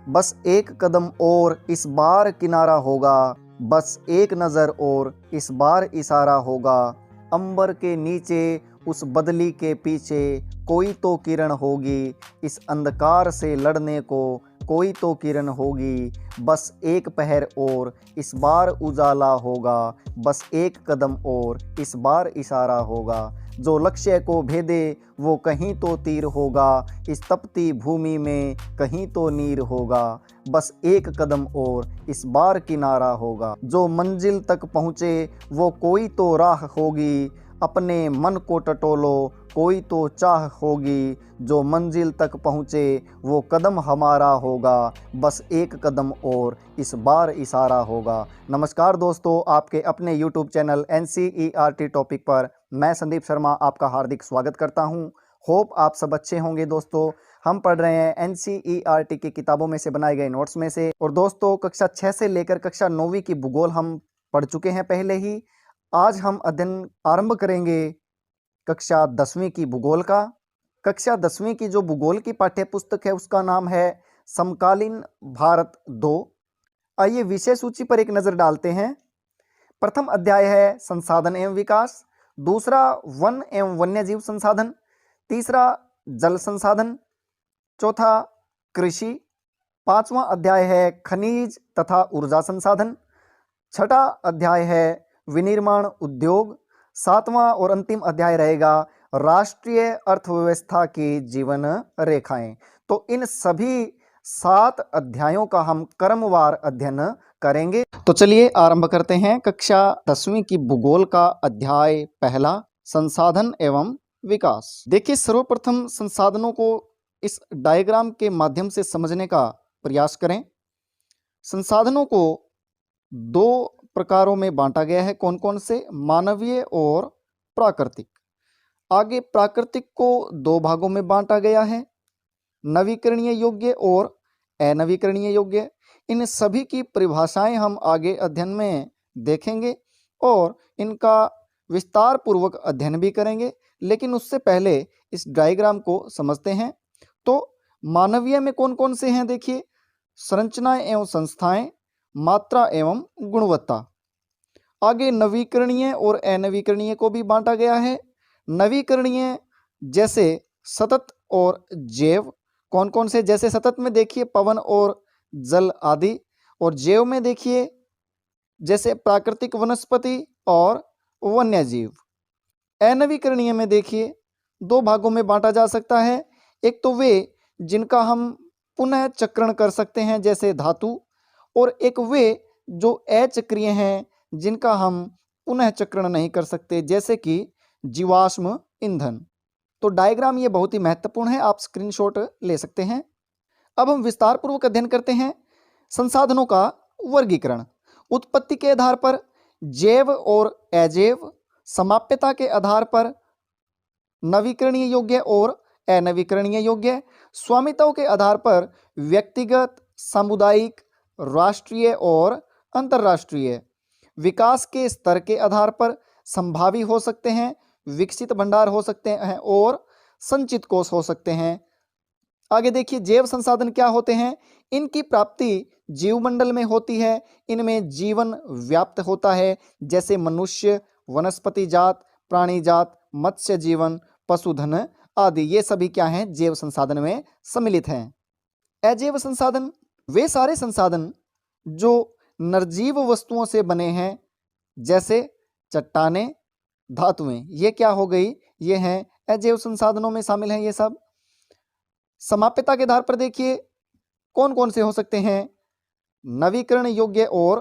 बस एक कदम और इस बार किनारा होगा, बस एक नज़र और इस बार इशारा होगा। अंबर के नीचे उस बदली के पीछे कोई तो किरण होगी, इस अंधकार से लड़ने को कोई तो किरण होगी। बस एक पहर और इस बार उजाला होगा, बस एक कदम और इस बार इशारा होगा। जो लक्ष्य को भेदे वो कहीं तो तीर होगा, इस तपती भूमि में कहीं तो नीर होगा। बस एक कदम और इस बार किनारा होगा। जो मंजिल तक पहुँचे वो कोई तो राह होगी, अपने मन को टटोलो कोई तो चाह होगी। जो मंजिल तक पहुँचे वो कदम हमारा होगा, बस एक कदम और इस बार इशारा होगा। नमस्कार दोस्तों, आपके अपने YouTube चैनल NCERT टॉपिक पर मैं संदीप शर्मा आपका हार्दिक स्वागत करता हूं। होप आप सब अच्छे होंगे। दोस्तों, हम पढ़ रहे हैं NCERT की किताबों में से बनाए गए नोट्स में से। और दोस्तों, कक्षा 6 से लेकर कक्षा 9वीं की भूगोल हम पढ़ चुके हैं पहले ही। आज हम अध्ययन आरंभ करेंगे कक्षा 10वीं की भूगोल का। कक्षा 10वीं की जो भूगोल की पाठ्य पुस्तक है उसका नाम है समकालीन भारत 2। आइए विषय सूची पर एक नज़र डालते हैं। प्रथम अध्याय है संसाधन एवं विकास, दूसरा वन एवं वन्यजीव संसाधन, तीसरा जल संसाधन, चौथा कृषि, पांचवा अध्याय है खनिज तथा ऊर्जा संसाधन, छठा अध्याय है विनिर्माण उद्योग, सातवां और अंतिम अध्याय रहेगा राष्ट्रीय अर्थव्यवस्था की जीवन रेखाएं। तो इन सभी 7 अध्यायों का हम क्रमवार अध्ययन करेंगे। तो चलिए आरंभ करते हैं कक्षा 10वीं की भूगोल का अध्याय पहला, संसाधन एवं विकास। देखिए, सर्वप्रथम संसाधनों को इस डायग्राम के माध्यम से समझने का प्रयास करें। संसाधनों को 2 प्रकारों में बांटा गया है। कौन कौन से? मानवीय और प्राकृतिक। आगे प्राकृतिक को 2 भागों में बांटा गया है, नवीकरणीय योग्य और अनवीकरणीय योग्य। इन सभी की परिभाषाएं हम आगे अध्ययन में देखेंगे और इनका विस्तार पूर्वक अध्ययन भी करेंगे। लेकिन उससे पहले इस डायग्राम को समझते हैं। तो मानवीय में कौन कौन से हैं? देखिए, संरचनाएं एवं संस्थाएं, मात्रा एवं गुणवत्ता। आगे नवीकरणीय और अनवीकरणीय को भी बांटा गया है। नवीकरणीय जैसे सतत और जैव। कौन कौन से? जैसे सतत में देखिए पवन और जल आदि, और जैव में देखिए जैसे प्राकृतिक वनस्पति और वन्यजीव। अनवीकरणीय में देखिए 2 भागों में बांटा जा सकता है। एक तो वे जिनका हम पुनः चक्रण कर सकते हैं जैसे धातु, और एक वे जो अचक्रीय हैं जिनका हम पुनः चक्रण नहीं कर सकते जैसे कि जीवाश्म ईंधन। तो डायग्राम ये बहुत ही महत्वपूर्ण है, आप स्क्रीनशॉट ले सकते हैं। अब हम विस्तार पूर्वक अध्ययन करते हैं संसाधनों का वर्गीकरण। उत्पत्ति के आधार पर जैव और अजैव, समाप्यता के आधार पर नवीकरणीय योग्य और अनवीकरणीय योग्य, स्वामित्व के आधार पर व्यक्तिगत, सामुदायिक, राष्ट्रीय और अंतर्राष्ट्रीय, विकास के स्तर के आधार पर संभावी हो सकते हैं, विकसित भंडार हो सकते हैं और संचित कोष हो सकते हैं। आगे देखिए, जैव संसाधन क्या होते हैं? इनकी प्राप्ति जीवमंडल में होती है। इनमें जीवन व्याप्त होता है जैसे मनुष्य, वनस्पति जात, प्राणी जात, मत्स्य जीवन, पशुधन आदि। ये सभी क्या हैं? जैव संसाधन में सम्मिलित हैं। अजैव संसाधन वे सारे संसाधन जो निर्जीव वस्तुओं से बने हैं जैसे चट्टानें, धातुएं। ये क्या हो गई? ये हैं अजैव संसाधनों में शामिल हैं ये सब। समाप्यता के आधार पर देखिए कौन कौन से हो सकते हैं? नवीकरण योग्य और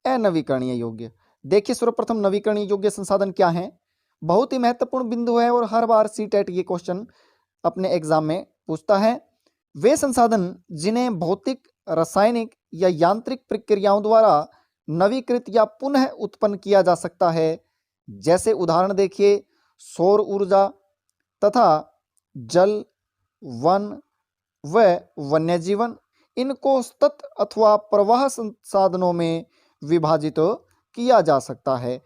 अनवीकरणीय योग्य। देखिए, सर्वप्रथम नवीकरणीय योग्य संसाधन क्या हैं? बहुत ही महत्वपूर्ण बिंदु है और हर बार सीटेट ये क्वेश्चन अपने एग्जाम में पूछता है। वे संसाधन जिन्हें भौतिक, रासायनिक या यांत्रिक प्रक्रियाओं द्वारा नवीकृत या पुनः उत्पन्न किया जा सकता है। जैसे उदाहरण देखिए, सौर ऊर्जा तथा जल, वन व वन्यजीवन। इनको सतत अथवा प्रवाह संसाधनों में विभाजित किया जा सकता है।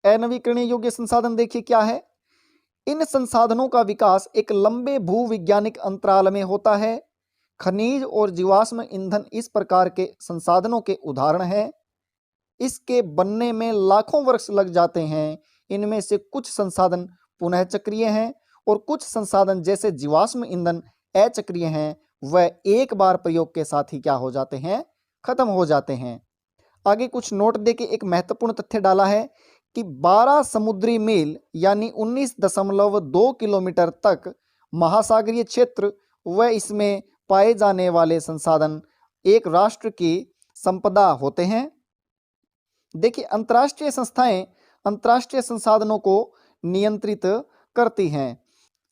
अनवीकरणीय योग्य संसाधन देखिए क्या है? इन संसाधनों का विकास एक लंबे भूविज्ञानिक अंतराल में होता है। खनिज और जीवाश्म ईंधन इस प्रकार के संसाधनों के उदाहरण हैं। इसके बनने में लाखों वर्ष लग जाते हैं। इनमें से कुछ संसाधन पुनः चक्रीय हैं और कुछ संसाधन जैसे जीवाश्म ईंधन अचक्रीय हैं, वह एक बार प्रयोग के साथ ही क्या हो जाते हैं, खत्म हो जाते हैं। आगे कुछ नोट देके एक महत्वपूर्ण तथ्य डाला है कि 12 समुद्री मील यानी 19.2 किलोमीटर तक महासागरीय क्षेत्र व इसमें पाए जाने वाले संसाधन एक राष्ट्र की संपदा होते हैं। देखिए, अंतर्राष्ट्रीय संस्थाएं अंतर्राष्ट्रीय संसाधनों को नियंत्रित करती हैं।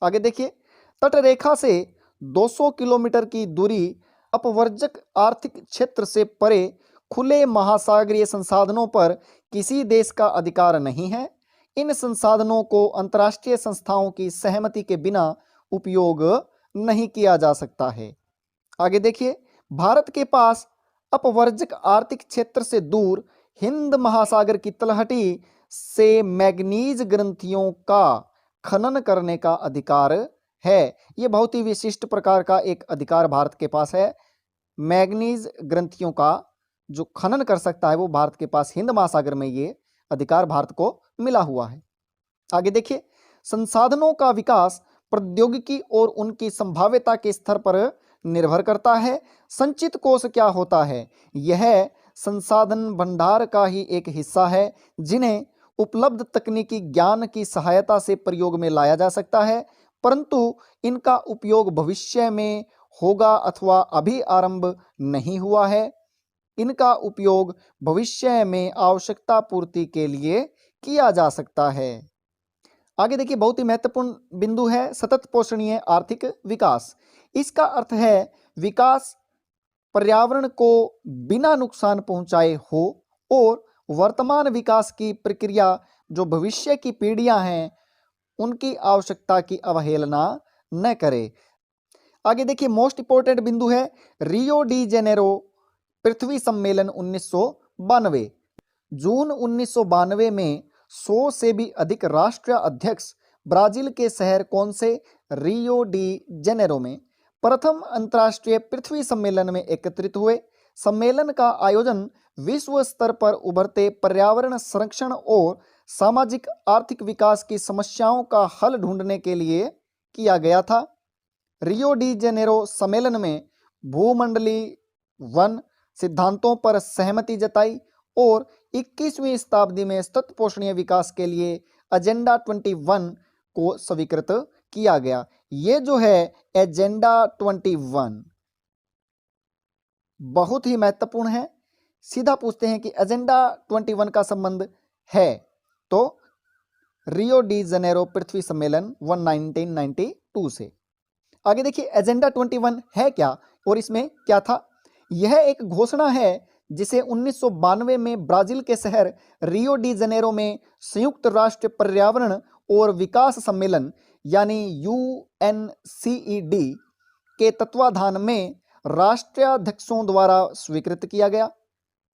आगे देखिए, तटरेखा से 200 किलोमीटर की दूरी अपवर्जक आर्थिक क्षेत्र से परे खुले महासागरीय संसाधनों पर किसी देश का अधिकार नहीं है। इन संसाधनों को अंतर्राष्ट्रीय संस्थाओं की सहमति के बिना उपयोग नहीं किया जा सकता है। आगे देखिए, भारत के पास अपवर्जक आर्थिक क्षेत्र से दूर हिंद महासागर की तलहटी से मैग्नीज ग्रंथियों का खनन करने का अधिकार है। ये बहुत ही विशिष्ट प्रकार का एक अधिकार भारत के पास है। मैग्नीज ग्रंथियों का जो खनन कर सकता है वो भारत के पास हिंद महासागर में ये अधिकार भारत को मिला हुआ है। आगे देखिए, संसाधनों का विकास प्रौद्योगिकी और उनकी संभाव्यता के स्तर पर निर्भर करता है। संचित कोष क्या होता है? यह संसाधन भंडार का ही एक हिस्सा है जिन्हें उपलब्ध तकनीकी ज्ञान की सहायता से प्रयोग में लाया जा सकता है, परंतु इनका उपयोग भविष्य में होगा अथवा अभी आरंभ नहीं हुआ है। इनका उपयोग भविष्य में आवश्यकता पूर्ति के लिए किया जा सकता है। आगे देखिए, बहुत ही महत्वपूर्ण बिंदु है सतत पोषणीय आर्थिक विकास। इसका अर्थ है विकास पर्यावरण को बिना नुकसान पहुंचाए हो और वर्तमान विकास की प्रक्रिया जो भविष्य की पीढ़ियां हैं उनकी आवश्यकता की अवहेलना न करे। आगे देखिए, मोस्ट इंपोर्टेंट बिंदु है रियो डी जेनेरो पृथ्वी सम्मेलन 1992। जून 1992 में 100 से भी अधिक राष्ट्रीय अध्यक्ष ब्राजील के शहर कौन से रियो डी जेनेरो में प्रथम अंतर्राष्ट्रीय पृथ्वी सम्मेलन में एकत्रित हुए। सम्मेलन का आयोजन विश्व स्तर पर उभरते पर्यावरण संरक्षण और सामाजिक आर्थिक विकास की समस्याओं का हल ढूंढने के लिए किया गया था। रियो डी जेनेरो सम्मेलन में भूमंडलीय वन सिद्धांतों पर सहमति जताई और 21वीं शताब्दी में सतत पोषणीय विकास के लिए एजेंडा 21 को स्वीकृत किया गया। ये जो है एजेंडा 21 बहुत ही महत्वपूर्ण है। सीधा पूछते हैं कि एजेंडा 21 का संबंध है तो रियो डी जेनेरो पृथ्वी सम्मेलन 1992 से। आगे देखिए, एजेंडा 21 है क्या और इसमें क्या था? यह एक घोषणा है जिसे 1992 में ब्राजील के शहर रियो डी जेनेरो में संयुक्त राष्ट्र पर्यावरण और विकास सम्मेलन यानी UNCED के तत्वाधान में राष्ट्राध्यक्षों द्वारा स्वीकृत किया गया।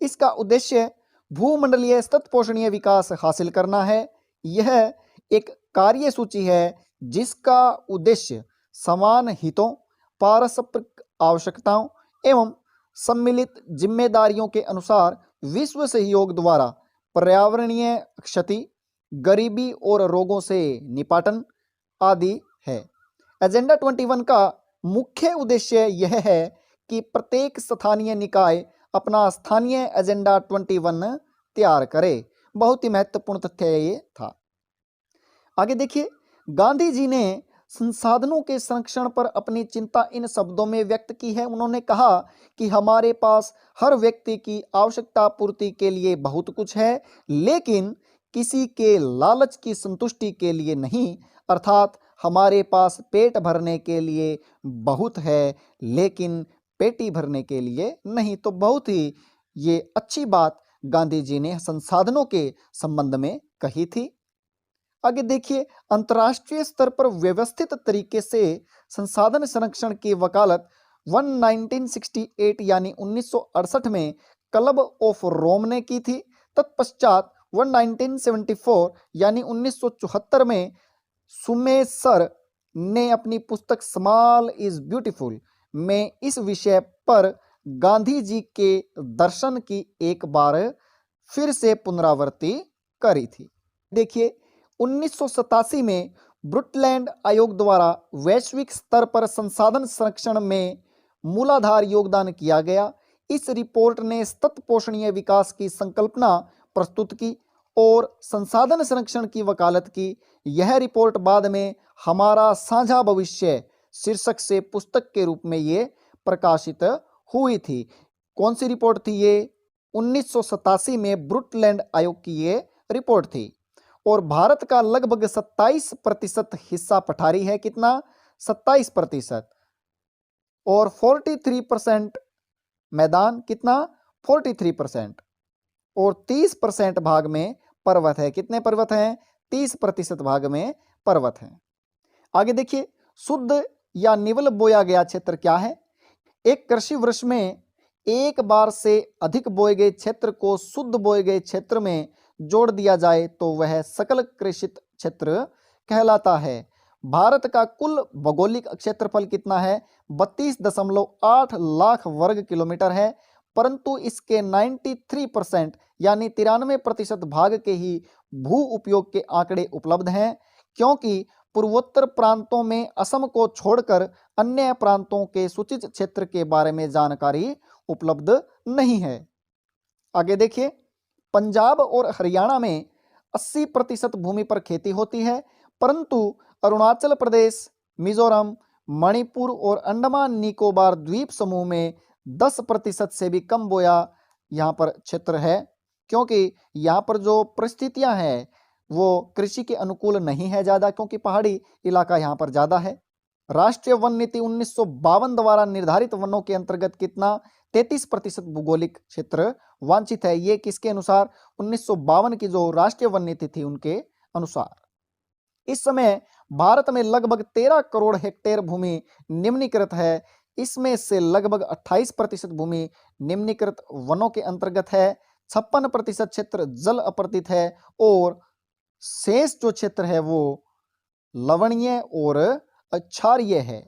इसका उद्देश्य भूमंडलीय सतत पोषणीय विकास हासिल करना है। यह एक कार्यसूची है जिसका उद्देश्य समान हितों, पारस्परिक आवश्यकताओं एवं सम्मिलित जिम्मेदारियों के अनुसार विश्व सहयोग द्वारा पर्यावरणीय क्षति, गरीबी और रोगों से निपटन आदि है। एजेंडा 21 का मुख्य उद्देश्य यह है कि प्रत्येक स्थानीय निकाय अपना स्थानीय एजेंडा 21 तैयार करे। बहुत ही महत्वपूर्ण तथ्य ये था। आगे देखिए, गांधी जी ने संसाधनों के संरक्षण पर अपनी चिंता इन शब्दों में व्यक्त की है। उन्होंने कहा कि हमारे पास हर व्यक्ति की आवश्यकता पूर्ति के लिए बहुत कुछ है, लेकिन किसी के लालच की संतुष्टि के लिए नहीं। अर्थात हमारे पास पेट भरने के लिए बहुत है, लेकिन पेटी भरने के लिए नहीं। तो बहुत ही ये अच्छी बात गांधी जी ने संसाधनों के संबंध में कही थी। आगे देखिए, अंतर्राष्ट्रीय स्तर पर व्यवस्थित तरीके से संसाधन संरक्षण की वकालत 1968 यानी 1968 में क्लब ऑफ रोम ने की थी। तत्पश्चात 1974 यानी 1974 में सुमेसर ने अपनी पुस्तक स्मॉल इज ब्यूटीफुल में इस विषय पर गांधी जी के दर्शन की एक बार फिर से पुनरावृत्ति करी थी। देखिए 1987 में ब्रुटलैंड आयोग द्वारा वैश्विक स्तर पर संसाधन संरक्षण में मूलाधार योगदान किया गया। इस रिपोर्ट ने सतत पोषणीय विकास की संकल्पना प्रस्तुत की और संसाधन संरक्षण की वकालत की। यह रिपोर्ट बाद में हमारा साझा भविष्य शीर्षक से पुस्तक के रूप में ये प्रकाशित हुई थी। कौन सी रिपोर्ट थी ये? 1987 में ब्रुटलैंड आयोग की ये रिपोर्ट थी। और भारत का लगभग 27% हिस्सा पठारी है। कितना? 27%। और 43% मैदान। कितना? 43%। और 30% भाग में पर्वत है। कितने पर्वत हैं? 30% भाग में पर्वत हैं। आगे देखिए, शुद्ध या निवल बोया गया क्षेत्र क्या है? एक कृषि वर्ष में एक बार से अधिक बोए गए क्षेत्र को शुद्ध बोए गए क्षेत्र में जोड़ दिया जाए तो वह सकल कृषित क्षेत्र कहलाता है। भारत का कुल भौगोलिक क्षेत्रफल कितना है? 32.8 लाख वर्ग किलोमीटर है, परंतु इसके 93% यानी 93% भाग के ही भू उपयोग के आंकड़े उपलब्ध हैं, क्योंकि पूर्वोत्तर प्रांतों में असम को छोड़कर अन्य प्रांतों के सूचित क्षेत्र के बारे में जानकारी उपलब्ध नहीं है। आगे देखिए, पंजाब और हरियाणा में 80% भूमि पर खेती होती है, परंतु अरुणाचल प्रदेश, मिजोरम, मणिपुर और अंडमान निकोबार द्वीप समूह में 10% से भी कम बोया यहाँ पर क्षेत्र है, क्योंकि यहाँ पर जो परिस्थितियाँ हैं वो कृषि के अनुकूल नहीं है ज़्यादा, क्योंकि पहाड़ी इलाका यहाँ पर ज़्यादा है। राष्ट्रीय वन नीति 1952 द्वारा निर्धारित वनों के अंतर्गत कितना? 33% भूगोलिक क्षेत्र वांछित है। ये किसके अनुसार? 1952 की जो राष्ट्रीय वन नीति थी उनके अनुसार। इस समय भारत में लगभग 13 करोड़ हेक्टेयर भूमि निम्नीकृत है। इसमें से लगभग 28% भूमि निम्नीकृत वनों के अंतर्गत है, 56% क्षेत्र जल अपर्दित है और शेष जो क्षेत्र है वो लवणीय और क्षारीय है।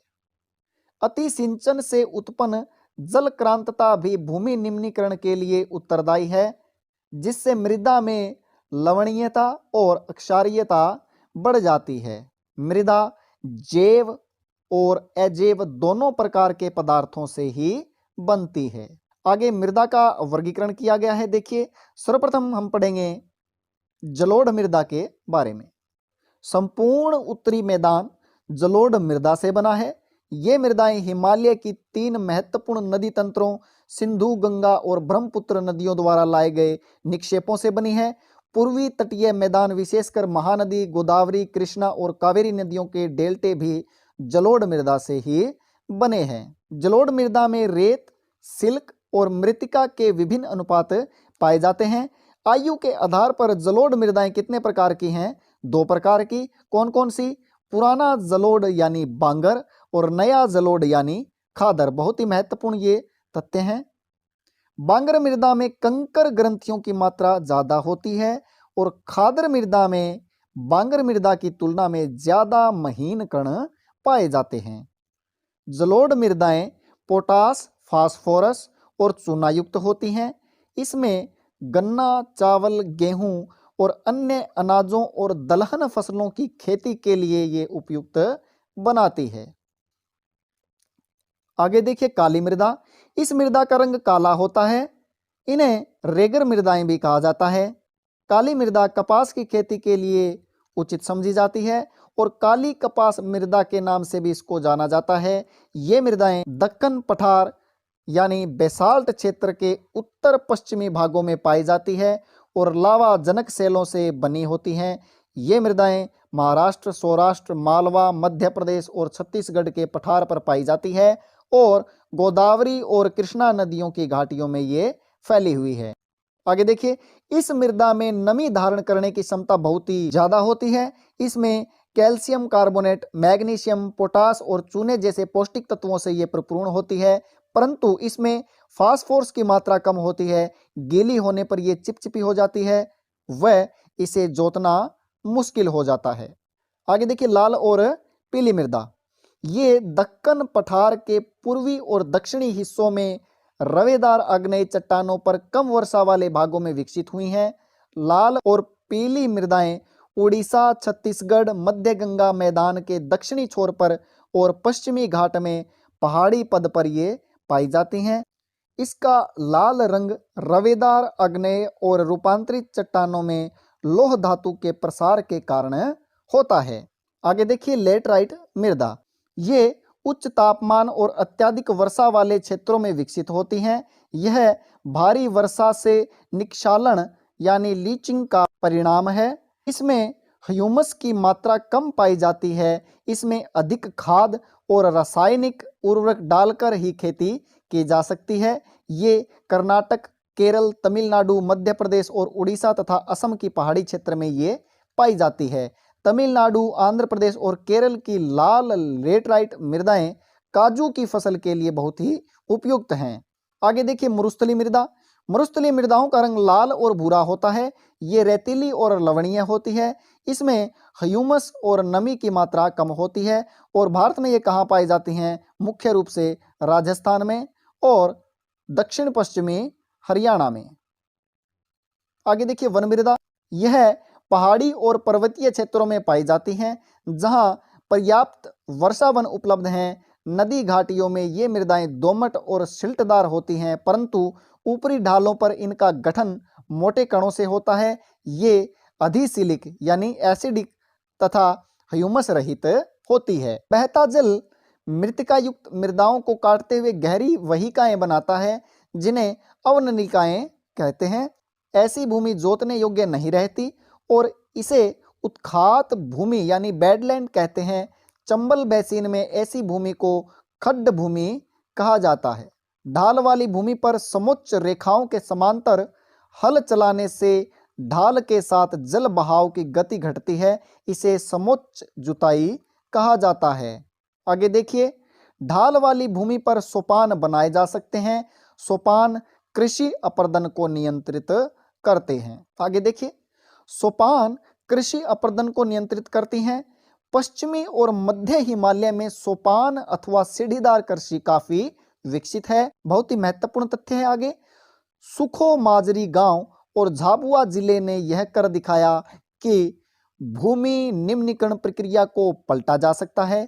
अति सिंचन से उत्पन्न जल क्रांतता भी भूमि निम्नीकरण के लिए उत्तरदायी है, जिससे मृदा में लवणीयता और क्षारीयता बढ़ जाती है। मृदा जैव और अजैव दोनों प्रकार के पदार्थों से ही बनती है। आगे मृदा का वर्गीकरण किया गया है। देखिए, सर्वप्रथम हम पढ़ेंगे जलोढ़ मृदा के बारे में। संपूर्ण उत्तरी मैदान जलोढ़ मृदा से बना है। ये मृदाएं हिमालय की 3 महत्वपूर्ण नदी तंत्रों सिंधु, गंगा और ब्रह्मपुत्र नदियों द्वारा लाए गए निक्षेपों से बनी है। पूर्वी तटीय मैदान विशेषकर महानदी, गोदावरी, कृष्णा और कावेरी नदियों के डेल्टे भी जलोढ़ मृदा से ही बने हैं। जलोढ़ मृदा में रेत, सिल्क और मृत्तिका के विभिन्न अनुपात पाए जाते हैं। आयु के आधार पर जलोढ़ मृदाएं कितने प्रकार की हैं? 2 प्रकार की। कौन कौन सी? पुराना जलोढ़ यानी बांगर और नया जलोढ़ यानी खादर। बहुत ही महत्वपूर्ण ये तथ्य हैं। बांगर मृदा में कंकर ग्रंथियों की मात्रा ज्यादा होती है और खादर मृदा में बांगर मृदा की तुलना में ज्यादा महीन कण पाए जाते हैं। जलोढ़ मृदाएं पोटास, फास्फोरस और चूना युक्त होती हैं। इसमें गन्ना, चावल, गेहूं और अन्य अनाजों और दलहन फसलों की खेती के लिए ये उपयुक्त बनाती है। आगे देखिए, काली मृदा। इस मृदा का रंग काला होता है। इन्हें रेगर मृदाएं भी कहा जाता है। काली मृदा कपास की खेती के लिए उचित समझी जाती है और काली कपास मृदा के नाम से भी इसको जाना जाता है। ये मृदाएं दक्कन पठार यानी बेसाल्ट क्षेत्र के उत्तर पश्चिमी भागों में पाई जाती है और लावा जनक सेलों से बनी होती हैं। ये मृदाएं महाराष्ट्र, सौराष्ट्र, मालवा, मध्य प्रदेश और छत्तीसगढ़ के पठार पर पाई जाती है और गोदावरी और कृष्णा नदियों की घाटियों में ये फैली हुई है। आगे देखिए, इस मृदा में नमी धारण करने की क्षमता बहुत ही ज्यादा होती है। इसमें कैल्शियम कार्बोनेट, मैग्नीशियम, पोटास और चूने जैसे पौष्टिक तत्वों से ये परिपूर्ण होती है, परंतु इसमें फास्फोरस की मात्रा कम होती है। गीली होने पर यह चिपचिपी हो जाती है, वह इसे जोतना मुश्किल हो जाता है। आगे देखिए, लाल और पीली मृदा। ये दक्कन पठार के पूर्वी और दक्षिणी हिस्सों में रवेदार आग्नेय चट्टानों पर कम वर्षा वाले भागों में विकसित हुई हैं। लाल और पीली मृदाएं उड़ीसा, छत्तीसगढ़, मध्य गंगा मैदान के दक्षिणी छोर पर और पश्चिमी घाट में पहाड़ी पद पर ये पाई जाती हैं। इसका लाल रंग रवेदार आग्नेय और रूपांतरित चट्टानों में लौह धातु के प्रसार के कारण होता है। आगे देखिए लेटराइट मृदा, ये उच्च तापमान और अत्यधिक वर्षा वाले क्षेत्रों में विकसित होती हैं। यह भारी वर्षा से निक्षालन यानी लीचिंग का परिणाम है। इसमें ह्यूमस की मात्रा कम पाई जाती है। इसमें अधिक खाद और रासायनिक उर्वरक डालकर ही खेती की जा सकती है। ये कर्नाटक, केरल, तमिलनाडु, मध्य प्रदेश और उड़ीसा तथा असम की पहाड़ी क्षेत्र में ये पाई जाती है। तमिलनाडु, आंध्र प्रदेश और केरल की लाल लेटराइट मृदाएं काजू की फसल के लिए बहुत ही उपयुक्त हैं। आगे देखिए मरुस्थलीय मृदा। मरुस्थलीय मृदाओं का रंग लाल और भूरा होता है। ये रेतीली और लवणीय होती है। इसमें ह्यूमस और नमी की मात्रा कम होती है। और भारत में ये कहाँ पाई जाती हैं? मुख्य रूप से राजस्थान में और दक्षिण पश्चिमी हरियाणा में। आगे देखिए वन मृदा, यह पहाड़ी और पर्वतीय क्षेत्रों में पाई जाती हैं जहां पर्याप्त वर्षा वन उपलब्ध हैं। नदी घाटियों में ये मृदाएं दोमट और सिल्टदार होती हैं, परंतु ऊपरी ढालों पर इनका गठन मोटे कणों से होता है। ये अधिसिलिक यानी एसिडिक तथा ह्यूमस रहित होती है। बहता जल मृतिका युक्त मृदाओं को काटते हुए गहरी वहिकाएं बनाता है जिन्हें अवननिकाएं कहते हैं। ऐसी भूमि जोतने योग्य नहीं रहती और इसे उत्खात भूमि यानी बेडलैंड कहते हैं। चंबल बेसिन में ऐसी भूमि को खड्ड भूमि कहा जाता है। ढाल वाली भूमि पर समोच्च रेखाओं के समांतर हल चलाने से ढाल के साथ जल बहाव की गति घटती है। इसे समोच्च जुताई कहा जाता है। आगे देखिए ढाल वाली भूमि पर सोपान बनाए जा सकते हैं। सोपान कृषि अपर्दन को नियंत्रित करते हैं। आगे देखिए सोपान कृषि अपर्दन को नियंत्रित करती हैं। पश्चिमी और मध्य हिमालय में सोपान अथवा सीढ़ीदार कृषि काफी विकसित है। बहुत ही महत्वपूर्ण तथ्य है। आगे सुखो माजरी गांव और झाबुआ जिले ने यह कर दिखाया कि भूमि निम्नीकरण प्रक्रिया को पलटा जा सकता है।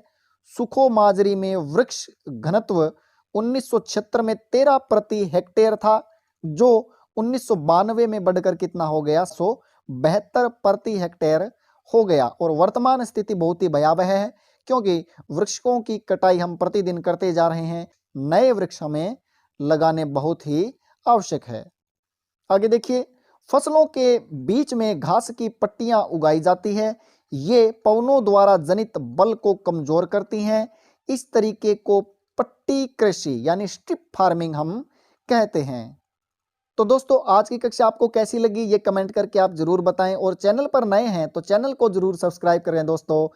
सुखो माजरी में वृक्ष घनत्व 1976 में 13 प्रति हेक्टेयर था, जो 1992 में बढ़कर कितना हो गया? 172 प्रति हेक्टेयर हो गया। और वर्तमान स्थिति बहुत ही भयावह है क्योंकि वृक्षों की कटाई हम प्रतिदिन करते जा रहे हैं। नए वृक्ष हमें लगाने बहुत ही आवश्यक है। आगे देखिए फसलों के बीच में घास की पट्टियां उगाई जाती है। ये पवनों द्वारा जनित बल को कमजोर करती हैं। इस तरीके को पट्टी कृषि यानी स्ट्रिप फार्मिंग हम कहते हैं। तो दोस्तों आज की कक्षा आपको कैसी लगी ये कमेंट करके आप जरूर बताएं और चैनल पर नए हैं तो चैनल को जरूर सब्सक्राइब करें। दोस्तों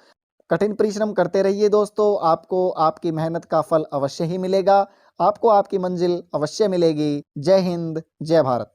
कठिन परिश्रम करते रहिए दोस्तों, आपको आपकी मेहनत का फल अवश्य ही मिलेगा। आपको आपकी मंजिल अवश्य मिलेगी। जय हिंद, जय भारत।